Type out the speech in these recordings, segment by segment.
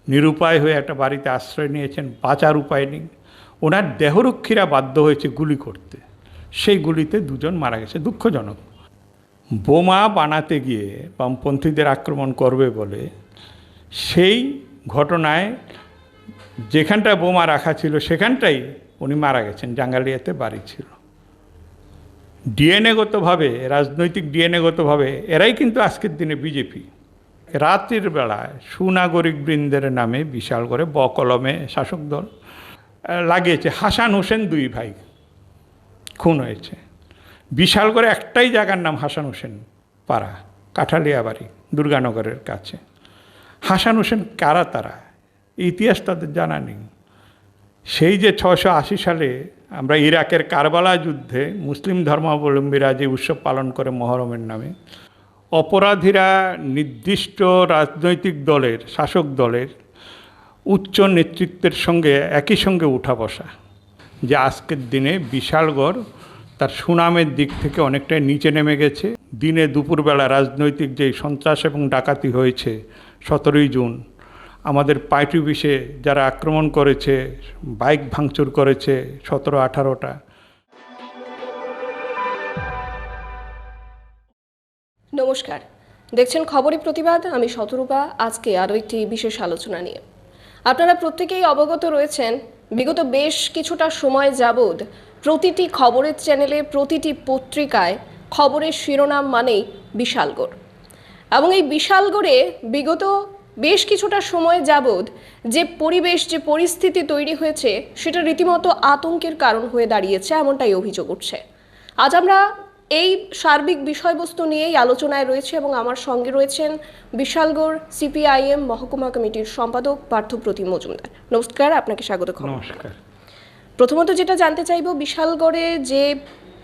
নিরুপায় হয়ে একটা বাড়িতে আশ্রয় নিয়েছেন, বাঁচার উপায় নেই। ওনার দেহরক্ষীরা বাধ্য হয়েছে গুলি করতে, সেই গুলিতে দুজন মারা গেছে। দুঃখজনক। বোমা বানাতে গিয়ে বামপন্থীদের আক্রমণ করবে বলে সেই ঘটনায় যেখানটায় বোমা রাখা ছিল সেখানটাই উনি মারা গেছেন। জাঙ্গালিয়াতে বাড়ি ছিল। ডিএনএগতভাবে, রাজনৈতিক ডিএনএগতভাবে এরাই কিন্তু আজকের দিনে বিজেপি। রাত্রির বেলায় সুনাগরিক বৃন্দের নামে বিশাল করে বকলমে শাসক দল লাগিয়েছে। হাসান হোসেন 2 ভাই খুন হয়েছে। বিশাল করে একটাই জায়গার নাম হাসান হোসেন পাড়া, কাঠালিয়া বাড়ি, দুর্গানগরের কাছে। হাসান হোসেন কারা তারা, ইতিহাস তাদের জানা নেই। সেই যে 680 সালে আমরা ইরাকের কারবালা যুদ্ধে মুসলিম ধর্মাবলম্বীরা যে উৎসব পালন করে মহরমের নামে, অপরাধীরা নির্দিষ্ট রাজনৈতিক দলের, শাসক দলের উচ্চ নেতৃত্বের সঙ্গে একই সঙ্গে উঠা বসা, যে আজকের দিনে বিশালগড় তার সুনামের দিক থেকে অনেকটাই নিচে নেমে গেছে। দিনে দুপুরবেলা রাজনৈতিক যেই সন্ত্রাস এবং ডাকাতি হয়েছে 17ই জুন, আমাদের পার্টি অফিসে যারা আক্রমণ করেছে, বাইক ভাঙচুর করেছে 17-18টা। নমস্কার, দেখছেন খবরে প্রতিবাদ। আমি শতরূপা। আজকে আরও একটি বিশেষ আলোচনা নিয়ে। আপনারা প্রত্যেকেই অবগত রয়েছেন, বিগত বেশ কিছুটা সময় যাবৎ প্রতিটি খবরের চ্যানেলে, প্রতিটি পত্রিকায় খবরের শিরোনাম মানেই বিশালগড়। এবং এই বিশালগড়ে বিগত বেশ কিছুটা সময় যাবৎ যে পরিবেশ, যে পরিস্থিতি তৈরি হয়েছে, সেটা রীতিমতো আতঙ্কের কারণ হয়ে দাঁড়িয়েছে, এমনটাই অভিযোগ উঠছে। আজ আমরা এই সার্বিক বিষয়বস্তু নিয়েই আলোচনায় রয়েছে এবং আমার সঙ্গে রয়েছেন বিশালগড় সিপিআইএম মহকুমা কমিটির সম্পাদক পার্থপ্রতিম মজুমদার। নমস্কার, আপনাকে স্বাগত। নমস্কার। প্রথমত যেটা জানতে চাইব, বিশালগড়ে যে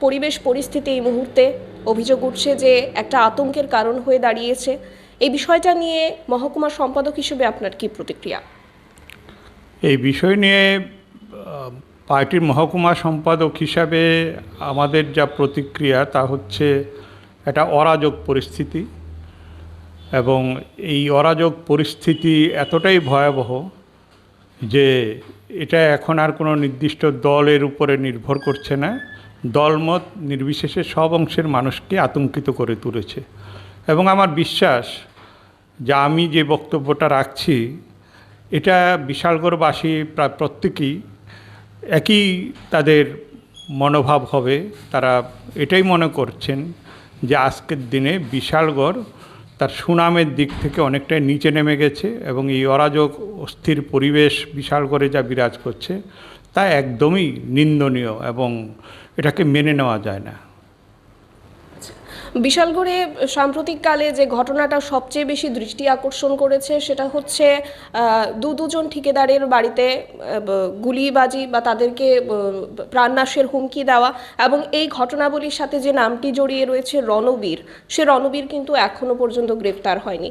পরিবেশ পরিস্থিতি এই মুহূর্তে অভিযোগ উঠছে যে একটা আতঙ্কের কারণ হয়ে দাঁড়িয়েছে, এই বিষয়টা নিয়ে মহকুমা সম্পাদক হিসেবে আপনার কি প্রতিক্রিয়া? এই বিষয় নিয়ে পার্টির মহকুমা সম্পাদক হিসাবে আমাদের যা প্রতিক্রিয়া তা হচ্ছে একটা অরাজক পরিস্থিতি, এবং এই অরাজক পরিস্থিতি এতটাই ভয়াবহ যে এটা এখন আর কোনো নির্দিষ্ট দলের উপরে নির্ভর করছে না। দলমত নির্বিশেষে সব অংশের মানুষকে আতঙ্কিত করে তুলেছে। এবং আমার বিশ্বাস যে আমি যে বক্তব্যটা রাখছি, এটা বিশালগড়বাসী প্রায় প্রত্যেকেই একই তাদের মনোভাব হবে। তারা এটাই মনে করছেন যে আজকের দিনে বিশালগড় তার সুনামের দিক থেকে অনেকটাই নিচে নেমে গেছে, এবং এই অরাজক অস্থির পরিবেশ বিশালগড়ে যা বিরাজ করছে তা একদমই নিন্দনীয় এবং এটাকে মেনে নেওয়া যায় না। বিশালগড়ে সাম্প্রতিককালে যে ঘটনাটা সবচেয়ে বেশি দৃষ্টি আকর্ষণ করেছে সেটা হচ্ছে দুজন ঠিকাদারের বাড়িতে গুলিবাজি বা তাদেরকে প্রাণনাশের হুমকি দেওয়া, এবং এই ঘটনাবলীর সাথে যে নামটি জড়িয়ে রয়েছে রণবীর, সে রণবীর কিন্তু এখনো পর্যন্ত গ্রেফতার হয়নি।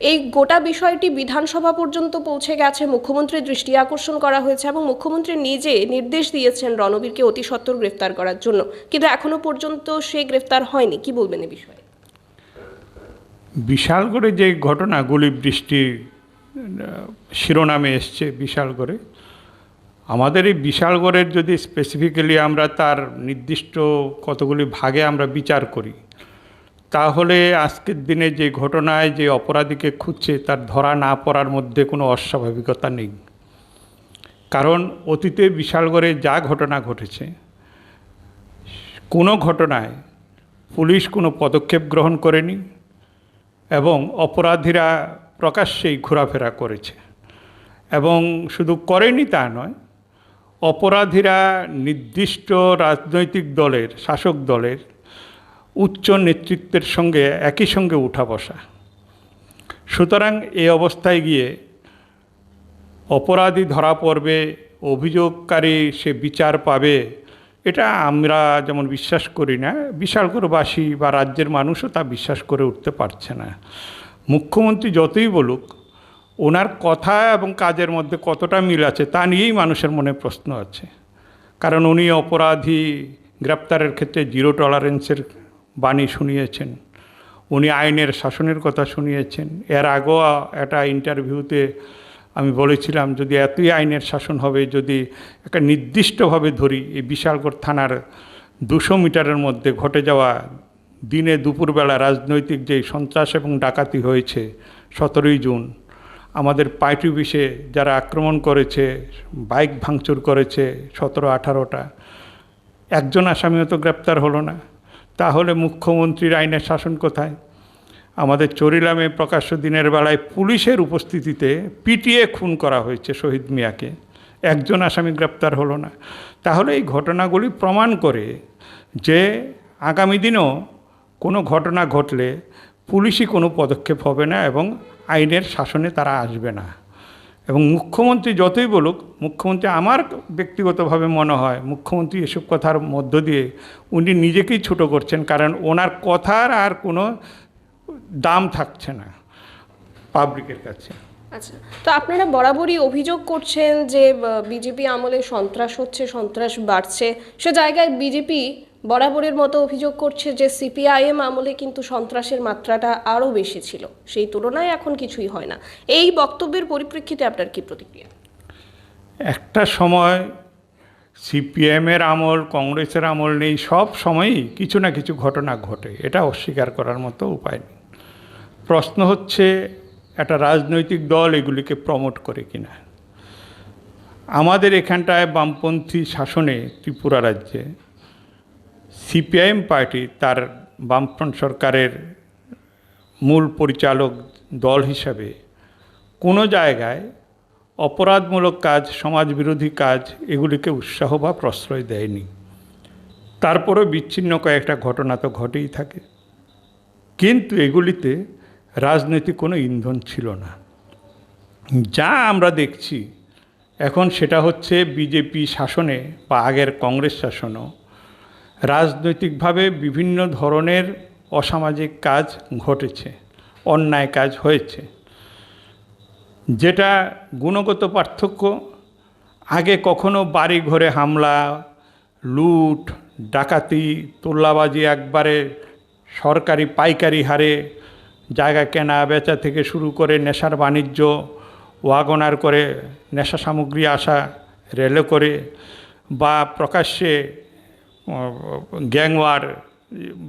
এই গোটা বিষয়টি বিধানসভা পর্যন্ত পৌঁছে গেছে, মুখ্যমন্ত্রীর দৃষ্টি আকর্ষণ করা হয়েছে এবং মুখ্যমন্ত্রী নিজে নির্দেশ দিয়েছেন রণবীরকে অতি সত্বর গ্রেফতার করার জন্য, কিন্তু এখনো পর্যন্ত সে গ্রেফতার হয়নি। কি বলবেন এই বিষয়ে? বিশালগড়ে যে ঘটনা, গুলি বৃষ্টির শিরোনামে এসছে বিশালগড়ে, আমাদের এই বিশালগড়ের যদি স্পেসিফিক্যালি আমরা তার নির্দিষ্ট কতগুলি ভাগে আমরা বিচার করি, তাহলে আজকের দিনে যে ঘটনায় যে অপরাধীকে খুঁজছে তার ধরা না পড়ার মধ্যে কোনো অস্বাভাবিকতা নেই। কারণ অতীতে বিশালগড়ে যা ঘটনা ঘটেছে, কোনো ঘটনায় পুলিশ কোনো পদক্ষেপ গ্রহণ করেনি এবং অপরাধীরা প্রকাশ্যেই ঘোরাফেরা করেছে। এবং শুধু করেনি তা নয়, অপরাধীরা নির্দিষ্ট রাজনৈতিক দলের, শাসক দলের উচ্চ নেতৃত্বের সঙ্গে একই সঙ্গে উঠা বসা। সুতরাং এই অবস্থায় গিয়ে অপরাধী ধরা পড়বে, অভিযোগকারী সে বিচার পাবে, এটা আমরা যেমন বিশ্বাস করি না, বিশালগড়বাসী বা রাজ্যের মানুষও তা বিশ্বাস করে উঠতে পারছে না। মুখ্যমন্ত্রী যতই বলুক, ওনার কথা এবং কাজের মধ্যে কতটা মিল আছে তা নিয়েই মানুষের মনে প্রশ্ন আছে। কারণ উনি অপরাধী গ্রেপ্তারের ক্ষেত্রে 0 টলারেন্সের বাণী শুনিয়েছেন, উনি আইনের শাসনের কথা শুনিয়েছেন। এর আগেও একটা ইন্টারভিউতে আমি বলেছিলাম যদি এতই আইনের শাসন হবে, যদি একটা নির্দিষ্টভাবে ধরি এই বিশালগড় থানার 200 মিটারের মধ্যে ঘটে যাওয়া দিনে দুপুরবেলা রাজনৈতিক যে সন্ত্রাস এবং ডাকাতি হয়েছে 17ই জুন, আমাদের পার্টি অফিসে যারা আক্রমণ করেছে, বাইক ভাঙচুর করেছে 17-18টা, একজন আসামিও তো গ্রেপ্তার হলো না। তাহলে মুখ্যমন্ত্রীর আইনের শাসন কোথায়? আমাদের চরিলামে প্রকাশ্য দিনের বেলায় পুলিশের উপস্থিতিতে পিটিয়ে খুন করা হয়েছে শহীদ মিয়াকে, একজন আসামি গ্রেপ্তার হলো না। তাহলে এই ঘটনাগুলি প্রমাণ করে যে আগামী দিনেও কোনো ঘটনা ঘটলে পুলিশই কোনো পদক্ষেপ হবে না এবং আইনের শাসনে তারা আসবে না। এবং মুখ্যমন্ত্রী যতই বলুক, মুখ্যমন্ত্রী, আমার ব্যক্তিগতভাবে মনে হয় মুখ্যমন্ত্রী এসব কথার মধ্য দিয়ে উনি নিজেকেই ছোট করছেন, কারণ ওনার কথার আর কোনো দাম থাকছে না পাবলিকের কাছে। আচ্ছা, তো আপনারা বরাবরই অভিযোগ করছেন যে বিজেপি আমলে সন্ত্রাস হচ্ছে, সন্ত্রাস বাড়ছে। সে জায়গায় বিজেপি বরাবরের মতো অভিযোগ করছে যে সিপিআইএম আমলে কিন্তু সন্ত্রাসের মাত্রাটা আরও বেশি ছিল, সেই তুলনায় এখন কিছুই হয় না। এই বক্তব্যের পরিপ্রেক্ষিতে আপনার কি প্রতিক্রিয়া? একটা সময় সিপিএমের আমল, কংগ্রেসের আমল নেই, সব সময়ই কিছু না কিছু ঘটনা ঘটে, এটা অস্বীকার করার মতো উপায় নেই। প্রশ্ন হচ্ছে একটা রাজনৈতিক দল এগুলিকে প্রমোট করে কিনা। আমাদের এখানটায় বামপন্থী শাসনে ত্রিপুরা রাজ্যে সিপিআইএম পার্টি তার বামফ্রন্ট সরকারের মূল পরিচালক দল হিসাবে কোনো জায়গায় অপরাধমূলক কাজ, সমাজবিরোধী কাজ এগুলিকে উৎসাহ বা প্রশ্রয় দেয়নি। তারপরেও বিচ্ছিন্ন কয়েকটা ঘটনা তো ঘটেই থাকে, কিন্তু এগুলিতে রাজনৈতিক কোনো ইন্ধন ছিল না। যা আমরা দেখছি এখন সেটা হচ্ছে বিজেপি শাসনে বা আগের কংগ্রেস শাসনও রাজনৈতিকভাবে বিভিন্ন ধরনের অসামাজিক কাজ ঘটেছে, অন্যায় কাজ হয়েছে, যেটা গুণগত পার্থক্য। আগে কখনো বাড়ি ঘরে হামলা, লুট, ডাকাতি, তোল্লাবাজি একবারে সরকারি পাইকারি হারে, জায়গা কেনা বেচা থেকে শুরু করে নেশার বাণিজ্য, ওয়াগনার করে নেশা সামগ্রী আসা রেলে করে, বা প্রকাশ্যে গ্যাংওয়ার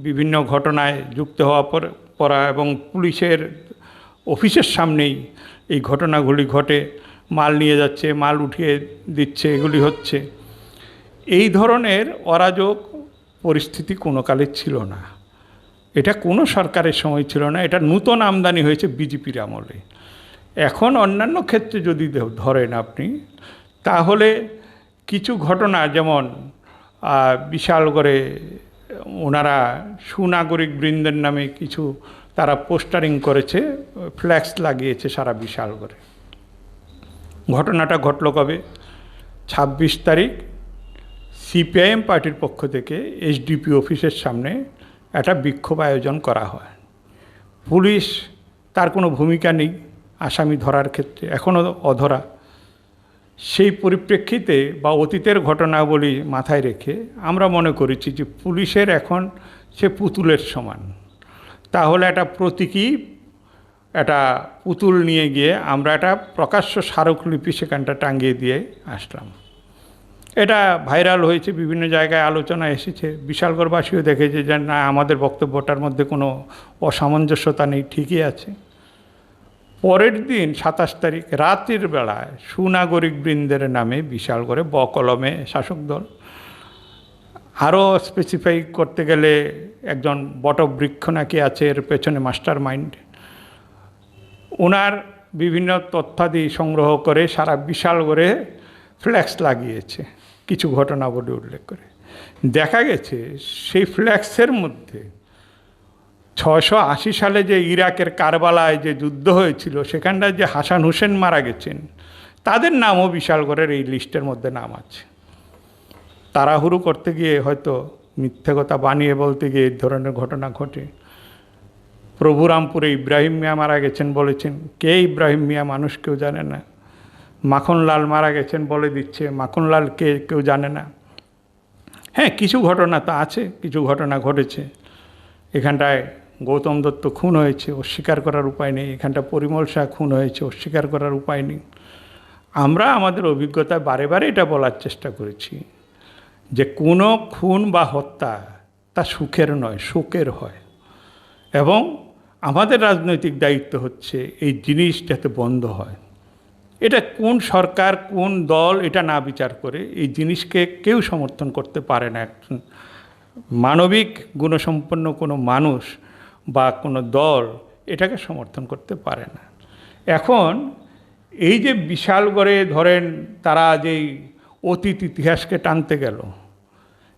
বিভিন্ন ঘটনায় যুক্ত হওয়া পড়া এবং পুলিশের অফিসের সামনেই এই ঘটনাগুলি ঘটে, মাল নিয়ে যাচ্ছে, মাল উঠিয়ে দিচ্ছে, এগুলি হচ্ছে। এই ধরনের অরাজক পরিস্থিতি কোনো কালে ছিল না, এটা কোনো সরকারের সময় ছিল না, এটা নূতন আমদানি হয়েছে বিজেপির আমলে। এখন অন্যান্য ক্ষেত্রে যদি ধরেন আপনি, তাহলে কিছু ঘটনা যেমন বিশালগড়ে ওনারা সুনাগরিক বৃন্দের নামে কিছু তারা পোস্টারিং করেছে, ফ্ল্যাক্স লাগিয়েছে সারা বিশালগড়ে। ঘটনাটা ঘটল কবে? 26 তারিখ সিপিআইএম পার্টির পক্ষ থেকে এসডিপি অফিসের সামনে একটা বিক্ষোভ আয়োজন করা হয়। পুলিশ তার কোনো ভূমিকা নেই আসামি ধরার ক্ষেত্রে, এখনও অধরা। সেই পরিপ্রেক্ষিতে বা অতীতের ঘটনাবলী মাথায় রেখে আমরা মনে করেছি যে পুলিশের এখন সে পুতুলের সমান। তাহলে একটা প্রতীকী একটা পুতুল নিয়ে গিয়ে আমরা একটা প্রকাশ্য স্মারকলিপি সেখানটা টাঙিয়ে দিয়ে আসলাম। এটা ভাইরাল হয়েছে, বিভিন্ন জায়গায় আলোচনা এসেছে, বিশালগড়বাসীও দেখেছে যে না, আমাদের বক্তব্যটার মধ্যে কোনো অসামঞ্জস্যতা নেই, ঠিকই আছে। পরের দিন 27 তারিখ রাতের বেলায় সুনাগরিক বৃন্দের নামে বিশালগড়ে বকলমে শাসক দল, আরও স্পেসিফাই করতে গেলে একজন বটবৃক্ষ নাকি আছে এর পেছনে মাস্টার মাইন্ড, ওনার বিভিন্ন তথ্যাদি সংগ্রহ করে সারা বিশালগড়ে ফ্ল্যাক্স লাগিয়েছে কিছু ঘটনাবলী উল্লেখ করে। দেখা গেছে সেই ফ্ল্যাক্সের মধ্যে 680 সালে যে ইরাকের কারবালায় যে যুদ্ধ হয়েছিল সেখানটায় যে হাসান হোসেন মারা গেছেন তাদের নামও বিশালগড়ের এই লিস্টের মধ্যে নাম আছে। তাড়াহুড়ো করতে গিয়ে হয়তো মিথ্যে কথা বানিয়ে বলতে গিয়ে এই ধরনের ঘটনা ঘটে। প্রভুরামপুরে ইব্রাহিম মিয়া মারা গেছেন বলেছেন, কে ইব্রাহিম মিয়া মানুষ কেউ জানে না। মাখনলাল মারা গেছেন বলে দিচ্ছে, মাখনলাল কে কেউ জানে না। হ্যাঁ, কিছু ঘটনা তো আছে, কিছু ঘটনা ঘটেছে। এখানটায় গৌতম দত্ত খুন হয়েছে, অস্বীকার করার উপায় নেই। এখানটা পরিমল শাহ খুন হয়েছে, অস্বীকার করার উপায় নেই। আমরা আমাদের অভিজ্ঞতায় বারে বারে এটা বলার চেষ্টা করেছি যে কোনো খুন বা হত্যা তা সুখের নয়, শোকের হয়। এবং আমাদের রাজনৈতিক দায়িত্ব হচ্ছে এই জিনিস যাতে বন্ধ হয়। এটা কোন সরকার, কোন দল, এটা না বিচার করে এই জিনিসকে কেউ সমর্থন করতে পারে না। একজন মানবিক গুণসম্পন্ন কোনো মানুষ বা কোনো দল এটাকে সমর্থন করতে পারে না। এখন এই যে বিশালগড়ে ধরেন তারা যেই অতীত ইতিহাসকে টানতে গেল,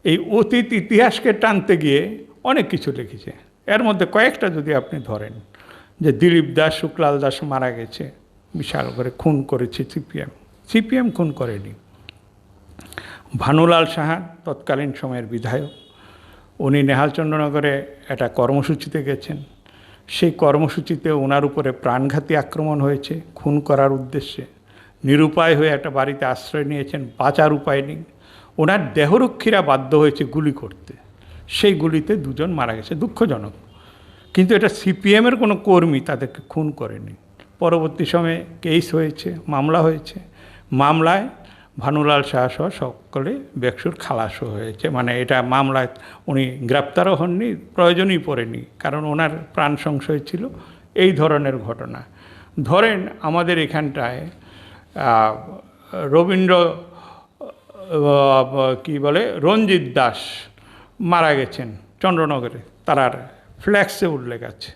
এই অতীত ইতিহাসকে টানতে গিয়ে অনেক কিছু লিখেছে। এর মধ্যে কয়েকটা যদি আপনি ধরেন, যে দিলীপ দাস, শুক্লাল দাস মারা গেছে, বিশালগড়ে খুন করেছে সিপিএম খুন করেনি। ভানুলাল সাহা তৎকালীন সময়ের বিধায়ক, উনি নেহালচন্দ্রনগরে একটা কর্মসূচিতে গেছেন। সেই কর্মসূচিতে ওনার উপরে প্রাণঘাতী আক্রমণ হয়েছে খুন করার উদ্দেশ্যে। নিরুপায় হয়ে একটা বাড়িতে আশ্রয় নিয়েছেন, বাঁচার উপায় নেই। ওনার দেহরক্ষীরা বাধ্য হয়েছে গুলি করতে, সেই গুলিতে দুজন মারা গেছে, দুঃখজনক। কিন্তু এটা সিপিএমের কোনো কর্মী তাদেরকে খুন করেনি। পরবর্তী সময়ে কেস হয়েছে, মামলা হয়েছে। মামলায় ভানুলাল শাহ সহ সকলে বেকসুর খালাসও হয়েছে। মানে এটা মামলায় উনি গ্রেপ্তারও হননি, প্রয়োজনই পড়েনি, কারণ ওনার প্রাণ সংশয় ছিল। এই ধরনের ঘটনা ধরেন আমাদের এখানটায় রবীন্দ্র কি বলে রঞ্জিত দাস মারা গেছেন চন্দ্রনগরে, তার ফ্ল্যাক্সে উল্লেখ আছে।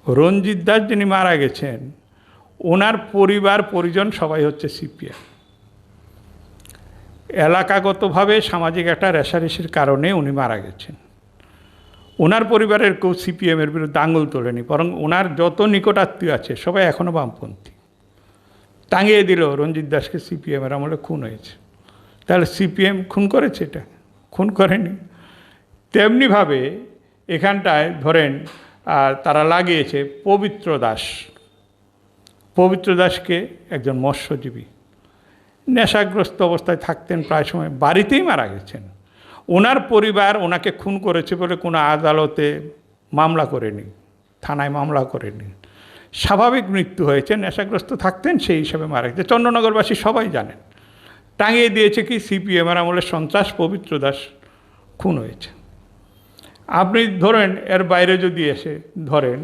রঞ্জিত দাস যিনি মারা গেছেন, ওনার পরিবার পরিজন সবাই হচ্ছে সিপিএম। এলাকাগতভাবে সামাজিক একটা রেষারেষির কারণে উনি মারা গেছেন। ওনার পরিবারের কেউ সিপিএমের বিরুদ্ধে আঙুল তোলেনি, বরং ওনার যত নিকটাত্মীয় আছে সবাই এখনও বামপন্থী। টাঙিয়ে দিল রঞ্জিত দাসকে সিপিএমের আমলে খুন হয়েছে। তাহলে সিপিএম খুন করেছে? এটা খুন করেনি। তেমনিভাবে এখানটায় ধরেন তারা লাগিয়েছে পবিত্র দাস। পবিত্র দাসকে একজন মৎস্যজীবী, নেশাগ্রস্ত অবস্থায় থাকতেন, প্রায় সময় বাড়িতেই মারা গেছেন। ওনার পরিবার ওনাকে খুন করেছে বলে কোনো আদালতে মামলা করেনি, থানায় মামলা করেনি। স্বাভাবিক মৃত্যু হয়েছে, নেশাগ্রস্ত থাকতেন, সেই হিসাবে মারা গেছে। চন্দ্রনগরবাসী সবাই জানেন। টাঙিয়ে দিয়েছে কি সিপিএমের আমলে সন্ত্রাস, পবিত্র দাস খুন হয়েছে। আপনি ধরেন এর বাইরে যদি এসে ধরেন,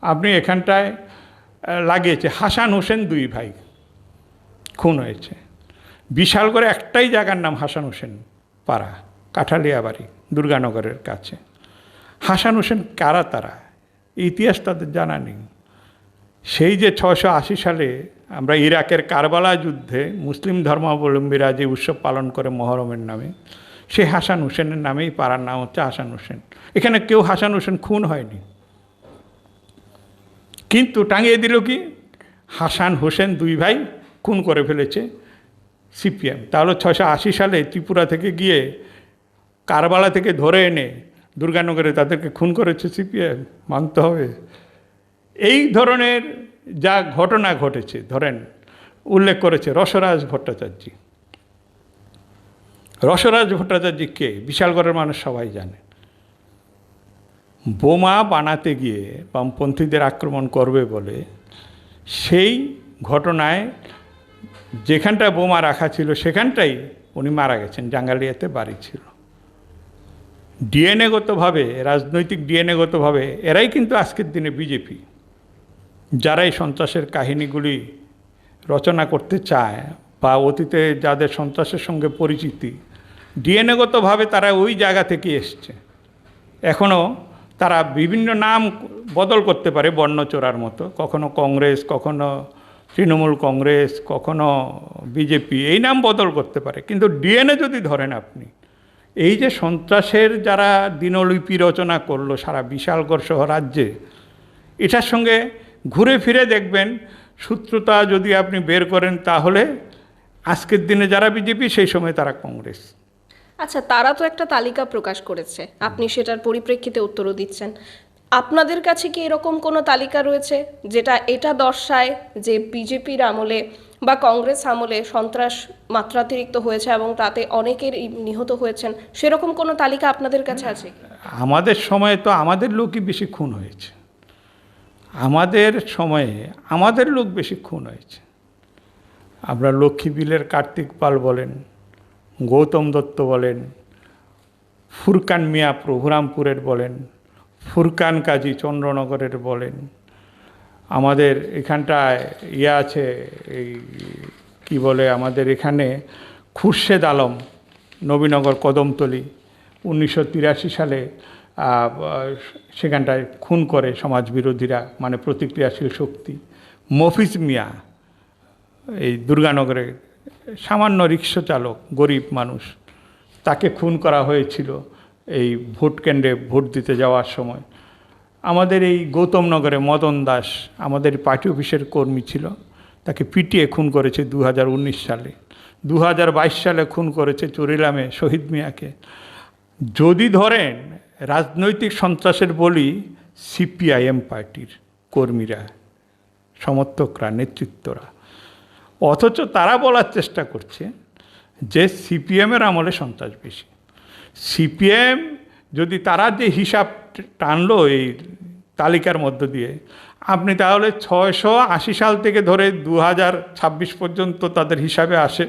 আপনি এখানটায় লাগিয়েছে হাসান হোসেন, দুই ভাই খুন হয়েছে। বিশালগড়ে একটাই জায়গার নাম হাসান হোসেন পাড়া, কাঠালিয়া বাড়ি, দুর্গানগরের কাছে। হাসান হোসেন কারা তারা, ইতিহাস তাদের জানা নেই। সেই যে 680 সালে আমরা ইরাকের কারবালা যুদ্ধে মুসলিম ধর্মাবলম্বীরা যে উৎসব পালন করে মহরমের নামে, সেই হাসান হোসেনের নামেই পাড়ার নাম হচ্ছে হাসান হোসেন। এখানে কেউ হাসান হোসেন খুন হয়নি, কিন্তু টাঙিয়ে দিল কি হাসান হোসেন দুই ভাই খুন করে ফেলেছে সিপিএম। তাহলে 680 সালে ত্রিপুরা থেকে গিয়ে কারবালা থেকে ধরে এনে দুর্গানগরে তাদেরকে খুন করেছে সিপিএম, মানতে হবে। এই ধরনের যা ঘটনা ঘটেছে, ধরেন উল্লেখ করেছে রসরাজ ভট্টাচার্য। রসরাজ ভট্টাচার্য কে? বিশালগড়ের মানুষ সবাই জানে। বোমা বানাতে গিয়ে বামপন্থীদের আক্রমণ করবে বলে সেই ঘটনায় যেখানটায় বোমা রাখা ছিল সেখানটাই উনি মারা গেছেন, জাঙ্গালিয়াতে বাড়ি ছিল। ডিএনএগতভাবে, রাজনৈতিক ডিএনএগতভাবে এরাই কিন্তু আজকের দিনে বিজেপি। যারা এই সন্ত্রাসের কাহিনীগুলি রচনা করতে চায় বা অতীতে যাদের সন্ত্রাসের সঙ্গে পরিচিতি, ডিএনএগতভাবে তারা ওই জায়গা থেকে এসছে। এখনও তারা বিভিন্ন নাম বদল করতে পারে, বর্ণচোরার মতো, কখনো কংগ্রেস, কখনো তৃণমূল কংগ্রেস, কখনো বিজেপি, এই নাম বদল করতে পারে। কিন্তু ডিএনএ যদি ধরেন আপনি, এই যে সন্ত্রাসের যারা দিনলিপি রচনা করলো সারা বিশালগড় সহ রাজ্যে, এটার সঙ্গে ঘুরে ফিরে দেখবেন সূত্রতা যদি আপনি বের করেন, তাহলে আজকের দিনে যারা বিজেপি সেই সময় তারা কংগ্রেস। আচ্ছা, তারা তো একটা তালিকা প্রকাশ করেছে, আপনি সেটার পরিপ্রেক্ষিতে উত্তরও দিচ্ছেন। আপনাদের কাছে কি এরকম কোনো তালিকা রয়েছে যেটা এটা দর্শায় যে বিজেপির আমলে বা কংগ্রেস আমলে সন্ত্রাস মাত্রাতিরিক্ত হয়েছে এবং তাতে অনেকের নিহত হয়েছেন? সেরকম কোনো তালিকা আপনাদের কাছে আছে? আমাদের সময়ে তো আমাদের লোকই বেশি খুন হয়েছে, আমাদের সময়ে আমাদের লোক বেশি খুন হয়েছে। আমরা লক্ষ্মীবিলের কার্তিক পাল বলেন, গৌতম দত্ত বলেন, ফুরকান মিয়া প্রভুরামপুরের বলেন, ফুরকান কাজী চন্দ্রনগরের বলেন, আমাদের এখানটায় আছে এই কি বলে আমাদের এখানে খুরশেদ আলম নবীনগর কদমতলী 1983 সালে সেখানটায় খুন করে সমাজবিরোধীরা, মানে প্রতিক্রিয়াশীল শক্তি। মফিজ মিয়া এই দুর্গানগরে সামান্য রিক্সা চালক, গরিব মানুষ, তাকে খুন করা হয়েছিল এই ভোট কেন্দ্রে ভোট দিতে যাওয়ার সময়। আমাদের এই গৌতমনগরে মদন দাস আমাদের পার্টি অফিসের কর্মী ছিল, তাকে পিটিয়ে খুন করেছে 2019 সালে। 2022 সালে খুন করেছে চুরিলামে শহীদ মিয়াকে। যদি ধরেন রাজনৈতিক সন্ত্রাসের বলি সিপিআইএম পার্টির কর্মীরা, সমর্থকরা, নেতৃত্বরা, অথচ তারা বলার চেষ্টা করছে যে সিপিএমের আমলে সন্ত্রাস বেশি। সিপিএম যদি তারা যে হিসাব টানলো এই তালিকার মধ্য দিয়ে, আপনি তাহলে 680 সাল থেকে ধরে 2026 পর্যন্ত তাদের হিসাবে আসে,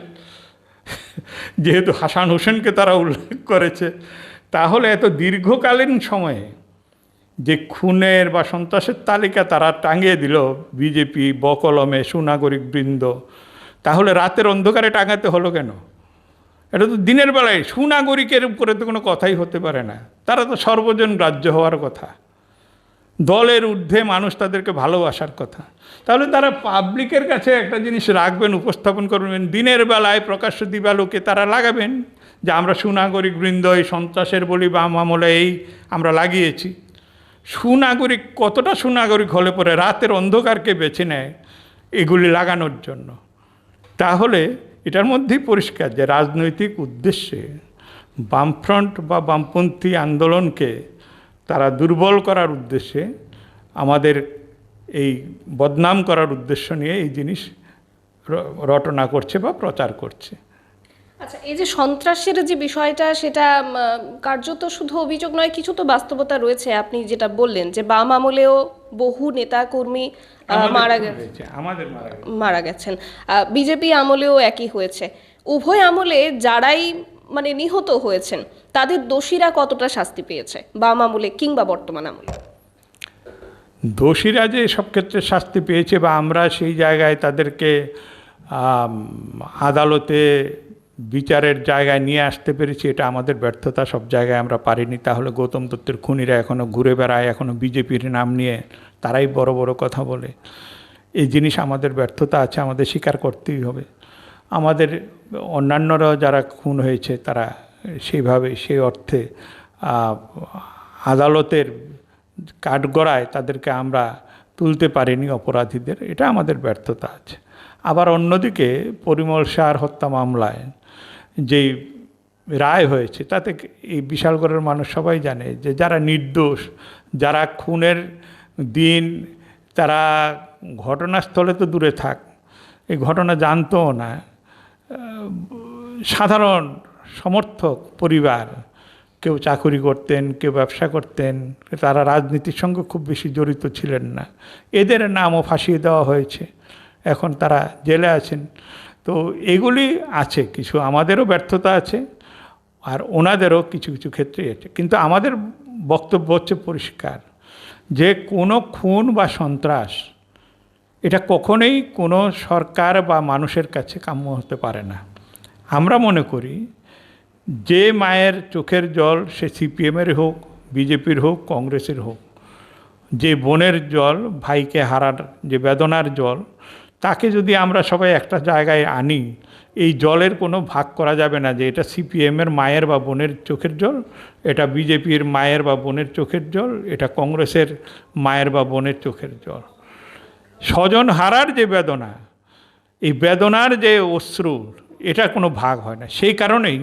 যেহেতু হাসান হোসেনকে তারা উল্লেখ করেছে, তাহলে এত দীর্ঘকালীন সময়ে যে খুনের বা সন্ত্রাসের তালিকা তারা টাঙিয়ে দিল বিজেপি বকলমে সুনাগরিক বৃন্দ, তাহলে রাতের অন্ধকারে টাঙাতে হলো কেন? এটা তো দিনের বেলায় সুনাগরিকের উপরে তো কোনো কথাই হতে পারে না। তারা তো সর্বজন গ্রাহ্য হওয়ার কথা, দলের ঊর্ধ্বে মানুষ তাদেরকে ভালোবাসার কথা। তাহলে তারা পাবলিকের কাছে একটা জিনিস রাখবেন, উপস্থাপন করবেন, দিনের বেলায় প্রকাশ্য দিবালোকে তারা লাগাবেন যে আমরা সুনাগরিক বৃন্দ এই সন্ত্রাসের বলি বাম আমলে এই আমরা লাগিয়েছি। সুনাগরিক কতটা সুনাগরিক হলে পরে রাতের অন্ধকারকে বেছে নেয় এগুলি লাগানোর জন্য? তাহলে এটার মধ্যেই পরিষ্কার যে রাজনৈতিক উদ্দেশ্যে বামফ্রন্ট বা বামপন্থী আন্দোলনকে তারা দুর্বল করার উদ্দেশ্যে, আমাদের এই বদনাম করার উদ্দেশ্য নিয়ে এই জিনিস রটনা করছে বা প্রচার করছে। আচ্ছা, এই যে সন্ত্রাসের যে বিষয়টা, সেটা কার্যত শুধু অভিযোগ নয়, কিছু তো বাস্তবতা রয়েছে। আপনি যেটা বললেন যে বাম আমলেও বহু নেতা কর্মী মারা গেছেন, বিজেপি আমলেও একই হয়েছে। উভয় আমলে যারাই মানে নিহত হয়েছেন তাদের দোষীরা কতটা শাস্তি পেয়েছে, বাম আমলে কিংবা বর্তমান আমলে? দোষীরা যে সব ক্ষেত্রে শাস্তি পেয়েছে বা আমরা সেই জায়গায় তাদেরকে আদালতে বিচারের জায়গায় নিয়ে আসতে পেরেছি, এটা আমাদের ব্যর্থতা। সব জায়গায় আমরা পারিনি। তাহলে গৌতম দত্তের খুনিরা এখনও ঘুরে বেড়ায়, এখনও বিজেপির নাম নিয়ে তারাই বড় বড় কথা বলে। এই জিনিস আমাদের ব্যর্থতা আছে, আমাদের স্বীকার করতেই হবে। আমাদের অন্যান্যরাও যারা খুন হয়েছে তারা সেইভাবে সেই অর্থে আদালতের কাঠগড়ায় তাদেরকে আমরা তুলতে পারিনি অপরাধীদের, এটা আমাদের ব্যর্থতা আছে। আবার অন্যদিকে পরিমল শাহর হত্যা মামলায় যেই রায় হয়েছে তাতে এই বিশালগড়ের মানুষ সবাই জানে যে যারা নির্দোষ, যারা খুনের দিন তারা ঘটনাস্থলে তো দূরে থাক, এই ঘটনা জানতও না, সাধারণ সমর্থক পরিবার, কেউ চাকুরি করতেন, কেউ ব্যবসা করতেন, তারা রাজনীতির সঙ্গে খুব বেশি জড়িত ছিলেন না, এদের নামও ফাঁসিয়ে দেওয়া হয়েছে, এখন তারা জেলে আছেন। তো এগুলি আছে, কিছু আমাদেরও ব্যর্থতা আছে আর ওনাদেরও কিছু কিছু ক্ষেত্রে আছে। কিন্তু আমাদের বক্তব্য হচ্ছে পরিষ্কার যে কোনো খুন বা সন্ত্রাস এটা কখনোই কোনো সরকার বা মানুষের কাছে কাম্য হতে পারে না। আমরা মনে করি যে মায়ের চোখের জল, সে সিপিএমের হোক, বিজেপির হোক, কংগ্রেসের হোক, যে বোনের জল, ভাইকে হারার যে বেদনার জল, তাকে যদি আমরা সবাই একটা জায়গায় আনি, এই জলের কোনো ভাগ করা যাবে না যে এটা সিপিএমের মায়ের বা বোনের চোখের জল, এটা বিজেপির মায়ের বা বোনের চোখের জল, এটা কংগ্রেসের মায়ের বা বোনের চোখের জল। স্বজন হারার যে বেদনা, এই বেদনার যে অশ্রু, এটা কোনো ভাগ হয় না। সেই কারণেই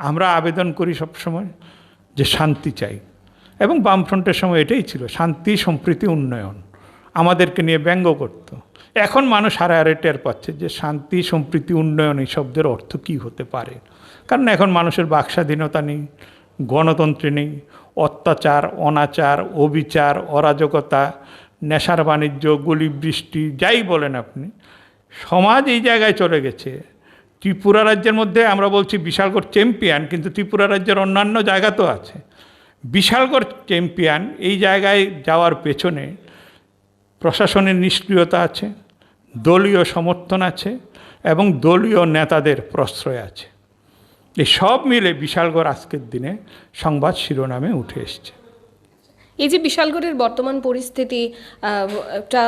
আমরা আবেদন করি সবসময় যে শান্তি চাই, এবং বামফ্রন্টের সময় এটাই ছিল, শান্তি, সম্প্রীতি, উন্নয়ন। আমাদেরকে নিয়ে ব্যঙ্গ করত। এখন মানুষ হারে টের পাচ্ছে যে শান্তি, সম্প্রীতি, উন্নয়ন এই শব্দের অর্থ কী হতে পারে। কারণ এখন মানুষের বাকস্বাধীনতা নেই, গণতন্ত্র নেই, অত্যাচার, অনাচার, অবিচার, অরাজকতা, নেশার বাণিজ্য, গুলি বৃষ্টি, যাই বলেন আপনি, সমাজ এই জায়গায় চলে গেছে। ত্রিপুরা রাজ্যের মধ্যে আমরা বলছি বিশালগড় চ্যাম্পিয়ন, কিন্তু ত্রিপুরা রাজ্যের অন্যান্য জায়গা তো আছে। বিশালগড় চ্যাম্পিয়ন এই জায়গায় যাওয়ার পেছনে প্রশাসনের নিষ্ক্রিয়তা আছে, দলীয় সমর্থন আছে এবং দলীয় নেতাদের প্রশ্রয় আছে। এই সব মিলে বিশালগড় আজকের দিনে সংবাদ শিরোনামে উঠে এসছে। এই যে বিশালগড়ের বর্তমান পরিস্থিতি, একটা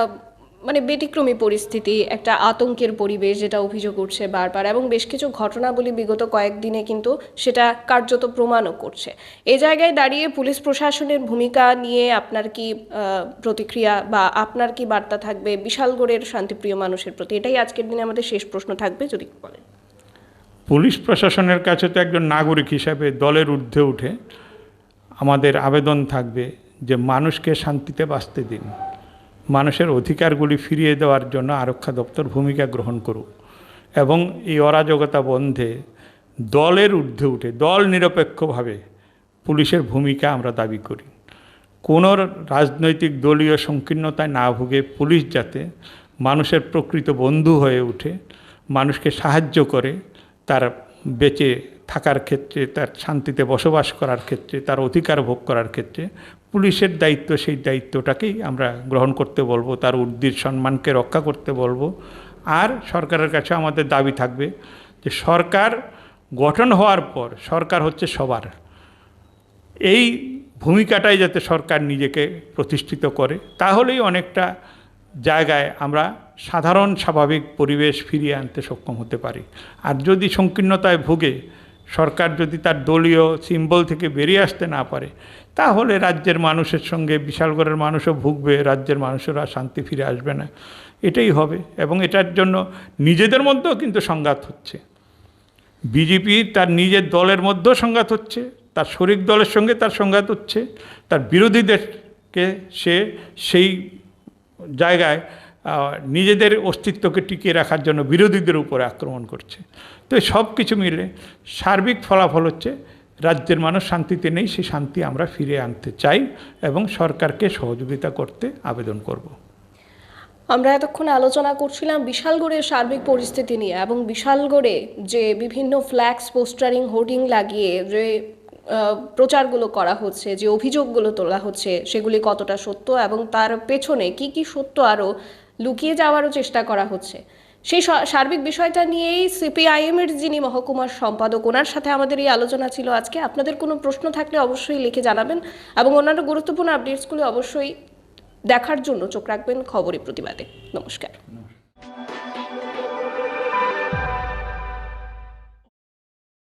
মানে ব্যতিক্রমী পরিস্থিতি, একটা আতঙ্কের পরিবেশ, যেটা অভিযোগ উঠছে বারবার, এবং বেশ কিছু ঘটনাবলী বিগত কয়েকদিনে কিন্তু সেটা কার্যত প্রমাণও করছে। এই জায়গায় দাঁড়িয়ে পুলিশ প্রশাসনের ভূমিকা নিয়ে আপনার কি প্রতিক্রিয়া বা আপনার কি বার্তা থাকবে বিশালগড়ের শান্তিপ্রিয় মানুষের প্রতি? এটাই আজকের দিনে আমাদের শেষ প্রশ্ন থাকবে, যদি বলেন। পুলিশ প্রশাসনের কাছে তো একজন নাগরিক হিসাবে দলের ঊর্ধ্বে উঠে আমাদের আবেদন থাকবে যে মানুষকে শান্তিতে বাঁচতে দিন, মানুষের অধিকারগুলি ফিরিয়ে দেওয়ার জন্য আরক্ষা দপ্তর ভূমিকা গ্রহণ করুক এবং এই অরাজকতা বন্ধে দলের ঊর্ধ্বে উঠে দল নিরপেক্ষভাবে পুলিশের ভূমিকা আমরা দাবি করি। কোনো রাজনৈতিক দলীয় সংকীর্ণতায় না ভুগে পুলিশ যাতে মানুষের প্রকৃত বন্ধু হয়ে উঠে, মানুষকে সাহায্য করে তার বেঁচে থাকার ক্ষেত্রে, তার শান্তিতে বসবাস করার ক্ষেত্রে, তার অধিকার ভোগ করার ক্ষেত্রে পুলিশের দায়িত্ব, সেই দায়িত্বটাকেই আমরা গ্রহণ করতে বলবো, তার ঊর্ধ্বের সম্মানকে রক্ষা করতে বলবো। আর সরকারের কাছে আমাদের দাবি থাকবে যে সরকার গঠন হওয়ার পর সরকার হচ্ছে সবার, এই ভূমিকাটাই যাতে সরকার নিজেকে প্রতিষ্ঠিত করে, তাহলেই অনেকটা জায়গায় আমরা সাধারণ স্বাভাবিক পরিবেশ ফিরিয়ে আনতে সক্ষম হতে পারি। আর যদি সংকীর্ণতায় ভুগে সরকার যদি তার দলীয় সিম্বল থেকে বেরিয়ে আসতে না পারে, তাহলে রাজ্যের মানুষের সঙ্গে বিশালগড়ের মানুষও ভুগবে, রাজ্যের মানুষেরা শান্তি ফিরে আসবে না, এটাই হবে। এবং এটার জন্য নিজেদের মধ্যেও কিন্তু সংঘাত হচ্ছে। বিজেপি তার নিজের দলের মধ্যেও সংঘাত হচ্ছে, তার শরিক দলের সঙ্গে তার সংঘাত হচ্ছে, তার বিরোধীদেরকে সে সেই জায়গায় নিজেদের অস্তিত্বকে টিকিয়ে রাখার জন্য বিরোধীদের উপরে আক্রমণ করছে। তো সব কিছু মিলে সার্বিক ফলাফল হচ্ছে রাজ্যের মানুষ শান্তিতে নেই, সেই শান্তি আমরা ফিরিয়ে আনতে চাই এবং সরকারকে সহযোগিতা করতে আবেদন করব। আমরা এতক্ষণ আলোচনা করছিলাম বিশালগড়ের সার্বিক পরিস্থিতি নিয়ে, এবং বিশালগড়ে যে বিভিন্ন ফ্ল্যাক্স, পোস্টারিং, হোর্ডিং লাগিয়ে যে প্রচারগুলো করা হচ্ছে, যে অভিযোগগুলো তোলা হচ্ছে, সেগুলি কতটা সত্য এবং তার পেছনে কি কি সত্য আরও লুকিয়ে যাওয়ারও চেষ্টা করা হচ্ছে, সেই সার্বিক বিষয়টা নিয়েই সিপিআইএমের যিনি মহকুমার সম্পাদক, ওনার সাথে আমাদের এই আলোচনা ছিল আজকে। আপনাদের কোনো প্রশ্ন থাকলে অবশ্যই লিখে জানাবেন এবং অন্যান্য গুরুত্বপূর্ণ আপডেটসগুলো অবশ্যই দেখার জন্য চোখ রাখবেন খবরের প্রতিবাদে। নমস্কার।